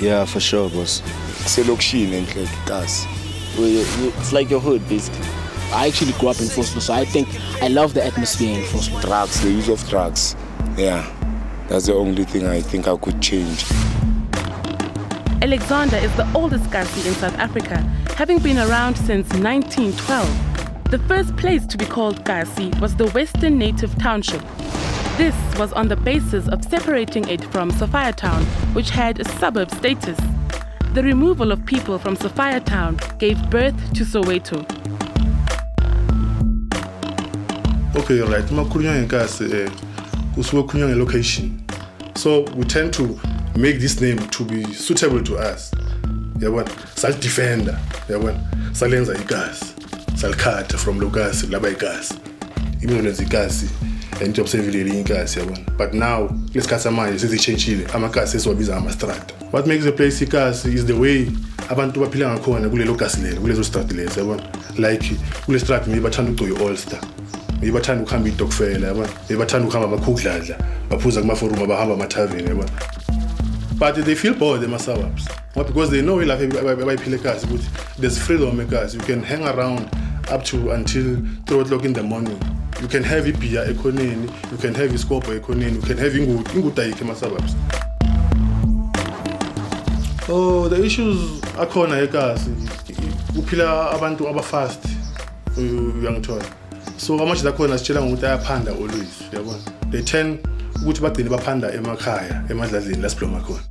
Yeah, for sure, boss. It's like your hood, basically. I actually grew up in Voslo, so I think I love the atmosphere in Voslo. Drugs, the use of drugs. Yeah, that's the only thing I think I could change. Alexander is the oldest Kasi in South Africa, having been around since 1912. The first place to be called Kasi was the Western Native Township. This was on the basis of separating it from Sophiatown, which had a suburb status. The removal of people from Sophiatown gave birth to Soweto. Okay, right. Makunyang Kasi Kunyang location. So we tend to make this name to be suitable to us. Sal defender, salenza igas, sal cut from Lugasi, laba igas. Even when Kasi, and job severely Kasi. But now, let's cut some money, since they change Chile, Amakasi is what is Amastrata. What makes the place Kasi is the way abantu baphila ngakhona kule lokasi lelo, kulezo strat lezo, like kule strat maybe bathanda uGoyi All-Star. Maybe bathanda ukuhamba idokfela, maybe bathanda ukuhamba amakhudladla, baphuza kuma forum abahamba amathaveni, but they feel bored in the suburbs. Because they know there's freedom because you can hang around up to until 3 o'clock in the morning. You can have a beer ekoneni, you can have a scope ekoneni, you can have ingutaik in the suburbs. Oh, the issues are corner ekasi. Upila abantu aba fast young toy. So how much the corner is chilling with panda always. They tend ukuthi bagcine baphanda emakhaya emadladleni lasiphloma khona.